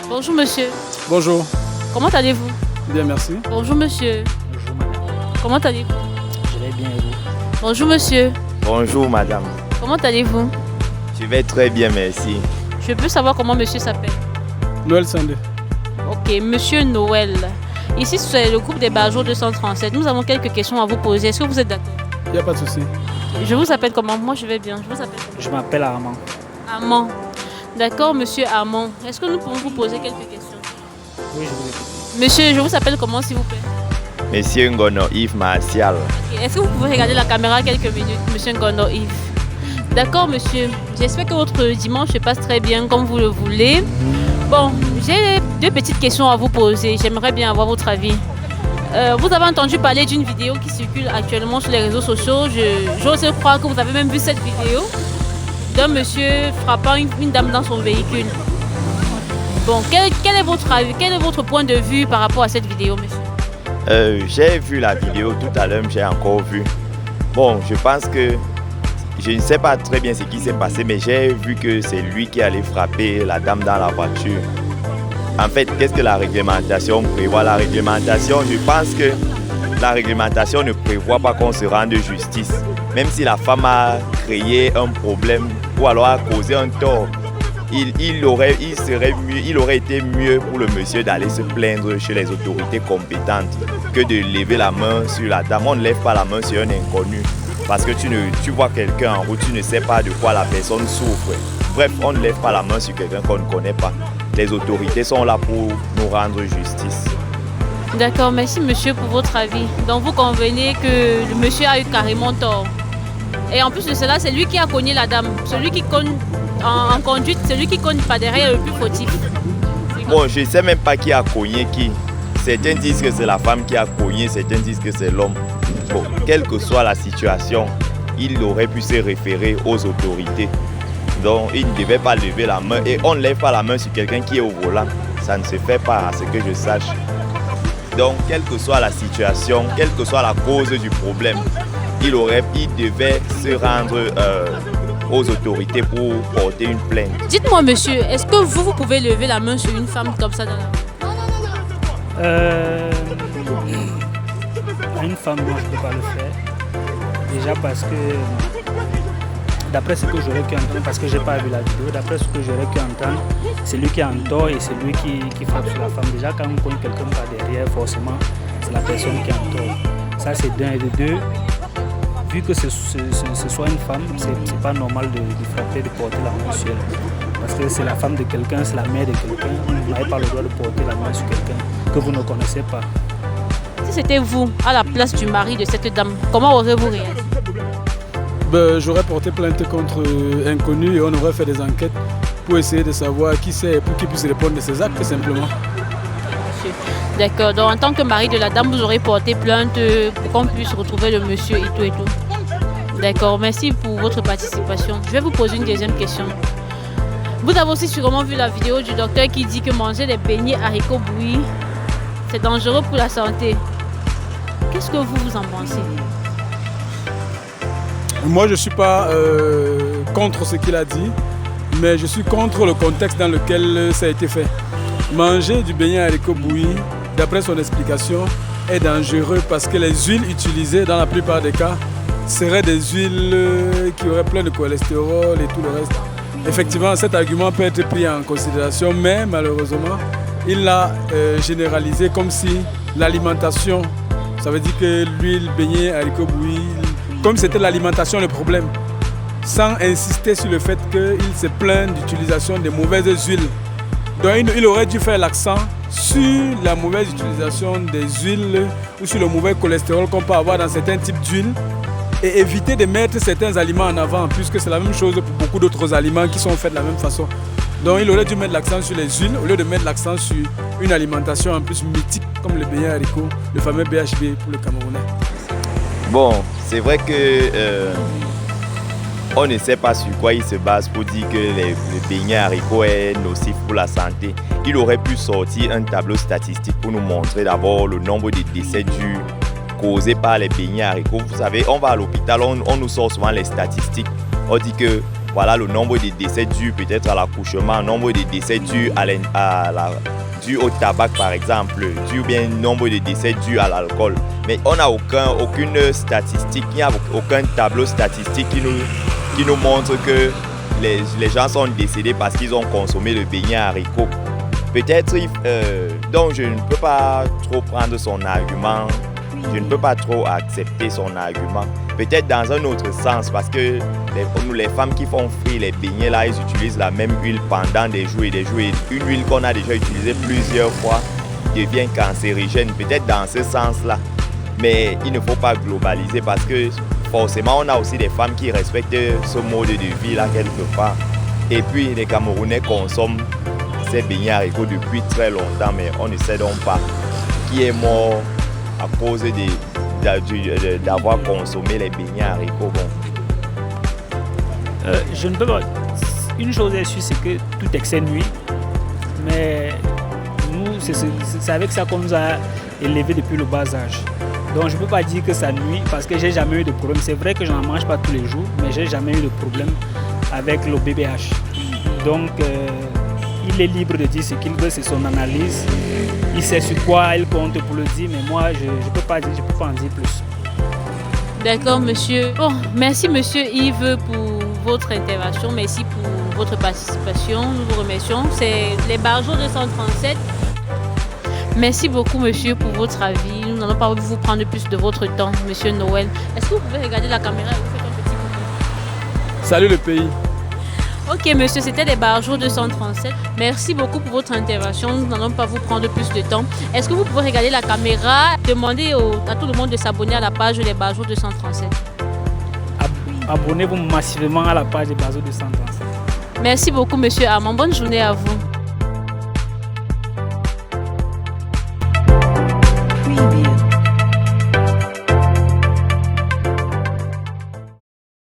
Bonjour monsieur. Bonjour. Comment allez-vous? Bien, merci. Bonjour monsieur. Bonjour madame, Comment allez-vous? je vais bien et vous? Bonjour monsieur. Bonjour madame, Comment allez-vous? je vais très bien merci. Je peux savoir comment monsieur s'appelle? Noël Sandé. Ok, monsieur Noël. Ici c'est le groupe des Barjots 237. Nous avons quelques questions à vous poser. Est-ce que vous êtes d'accord? Il n'y a pas de souci. Je vous appelle comment? Moi je vais bien. Je vous appelle Je m'appelle Armand. Armand. D'accord monsieur Armand. Est-ce que nous pouvons vous poser quelques questions? Oui, je vous écoute. Monsieur, je vous appelle comment s'il vous plaît? Monsieur Ngono Yves Martial. Ok, est-ce que vous pouvez regarder la caméra quelques minutes, monsieur Ngono Yves? D'accord, monsieur. J'espère que votre dimanche se passe très bien comme vous le voulez. Bon, j'ai deux petites questions à vous poser. J'aimerais bien avoir votre avis. Vous avez entendu parler d'une vidéo qui circule actuellement sur les réseaux sociaux. J'ose croire que vous avez même vu cette vidéo d'un monsieur frappant une dame dans son véhicule. Bon, quel est votre avis, quel est votre point de vue par rapport à cette vidéo, monsieur? J'ai vu la vidéo tout à l'heure, j'ai encore vu. Bon, je pense que je ne sais pas très bien ce qui s'est passé, mais j'ai vu que c'est lui qui allait frapper la dame dans la voiture. En fait, qu'est-ce que la réglementation prévoit? La réglementation, je pense que la réglementation ne prévoit pas qu'on se rende justice. Même si la femme a créé un problème ou alors a causé un tort, il aurait été mieux pour le monsieur d'aller se plaindre chez les autorités compétentes que de lever la main sur la dame. On ne lève pas la main sur un inconnu parce que tu vois quelqu'un en route, tu ne sais pas de quoi la personne souffre. Bref, on ne lève pas la main sur quelqu'un qu'on ne connaît pas. Les autorités sont là pour nous rendre justice. D'accord, merci monsieur pour votre avis. Donc vous convenez que le monsieur a eu carrément tort. Et en plus de cela, c'est lui qui a cogné la dame. Celui qui cogne en conduite, celui qui cogne pas derrière est le plus fautif. Bon, je ne sais même pas qui a cogné qui. Certains disent que c'est la femme qui a cogné, certains disent que c'est l'homme. Bon, quelle que soit la situation, il aurait pu se référer aux autorités. Donc, il ne devait pas lever la main. Et on ne lève pas la main sur quelqu'un qui est au volant. Ça ne se fait pas, à ce que je sache. Donc, quelle que soit la situation, quelle que soit la cause du problème, il devait se rendre aux autorités pour porter une plainte. Dites-moi monsieur, est-ce que vous pouvez lever la main sur une femme comme ça dans la... À une femme, moi, je ne peux pas le faire. Déjà parce que, d'après ce que j'aurais pu entendre, parce que je n'ai pas vu la vidéo, d'après ce que j'aurais pu entendre, c'est lui qui est en tort et c'est lui qui frappe sur la femme. Déjà, quand on cogne quelqu'un par derrière, forcément, c'est la personne qui est en tort. Ça, c'est d'un. Et de deux, vu que ce soit une femme, c'est pas normal de frapper, de porter la main sur elle. Parce que c'est la femme de quelqu'un, c'est la mère de quelqu'un. Vous n'avez pas le droit de porter la main sur quelqu'un que vous ne connaissez pas. Si c'était vous, à la place du mari de cette dame, comment aurez-vous réagi? J'aurais porté plainte contre inconnu et on aurait fait des enquêtes pour essayer de savoir qui c'est pour qu'il puisse répondre de ses actes simplement. D'accord, donc en tant que mari de la dame, vous aurez porté plainte pour qu'on puisse retrouver le monsieur et tout et tout. D'accord, merci pour votre participation. Je vais vous poser une deuxième question. Vous avez aussi sûrement vu la vidéo du docteur qui dit que manger des beignets haricots bouillis, c'est dangereux pour la santé. Qu'est-ce que vous en pensez? Moi, je ne suis pas contre ce qu'il a dit, mais je suis contre le contexte dans lequel ça a été fait. Manger du beignet haricot bouilli, d'après son explication, est dangereux parce que les huiles utilisées dans la plupart des cas seraient des huiles qui auraient plein de cholestérol et tout le reste. Effectivement, cet argument peut être pris en considération, mais malheureusement, il l'a généralisé comme si l'alimentation, ça veut dire que l'huile, beignet, haricot bouilli, comme c'était l'alimentation le problème, sans insister sur le fait qu'il se plaint d'utilisation de mauvaises huiles. Donc il aurait dû faire l'accent sur la mauvaise utilisation des huiles ou sur le mauvais cholestérol qu'on peut avoir dans certains types d'huiles et éviter de mettre certains aliments en avant puisque c'est la même chose pour beaucoup d'autres aliments qui sont faits de la même façon. Donc il aurait dû mettre l'accent sur les huiles au lieu de mettre l'accent sur une alimentation en plus mythique comme le beignet haricot, le fameux BHB pour le Camerounais. Bon, c'est vrai que on ne sait pas sur quoi il se base pour dire que le beignet haricot est nocif pour la santé. Il aurait pu sortir un tableau statistique pour nous montrer d'abord le nombre de décès dus causées par les beignets haricots. Vous savez, on va à l'hôpital, on nous sort souvent les statistiques. On dit que voilà le nombre de décès dus peut-être à l'accouchement, le nombre de décès dus dû au tabac par exemple, dû ou bien nombre de décès dus à l'alcool. Mais on n'a aucune statistique, il n'y a aucun tableau statistique qui nous montre que les gens sont décédés parce qu'ils ont consommé le beignet haricot. Peut-être, donc je ne peux pas trop prendre son argument, je ne peux pas trop accepter son argument. Peut-être dans un autre sens, parce que les femmes qui font frire les beignets là, ils utilisent la même huile pendant des jours et des jours. Et une huile qu'on a déjà utilisée plusieurs fois devient cancérigène, peut-être dans ce sens-là. Mais il ne faut pas globaliser parce que forcément on a aussi des femmes qui respectent ce mode de vie là quelque part. Et puis les Camerounais consomment ces beignets haricots depuis très longtemps, mais on ne sait donc pas qui est mort à cause d'avoir consommé les beignets haricots. Je ne peux pas. Une chose est sûre, c'est que tout excès nuit. Mais nous, c'est avec ça qu'on nous a élevés depuis le bas âge. Donc je ne peux pas dire que ça nuit parce que j'ai jamais eu de problème. C'est vrai que je n'en mange pas tous les jours, mais j'ai jamais eu de problème avec le BBH. Donc il est libre de dire ce qu'il veut, c'est son analyse. Il sait sur quoi il compte pour le dire, mais moi je ne peux pas en dire plus. D'accord, monsieur. Bon, merci, monsieur Yves, pour votre intervention. Merci pour votre participation. Nous vous remercions. C'est les Barjots 237. Merci beaucoup, monsieur, pour votre avis. Nous n'allons pas vous prendre plus de votre temps, monsieur Noël. Est-ce que vous pouvez regarder la caméra et vous faire un petit coucou? Salut le pays. Ok, monsieur, c'était les Barjots 237. Merci beaucoup pour votre intervention. Nous n'allons pas vous prendre plus de temps. Est-ce que vous pouvez regarder la caméra, demander à tout le monde de s'abonner à la page Les Barjots 237? Abonnez-vous massivement à la page des Barjots 237. Merci beaucoup, monsieur Armand. Bonne journée à vous.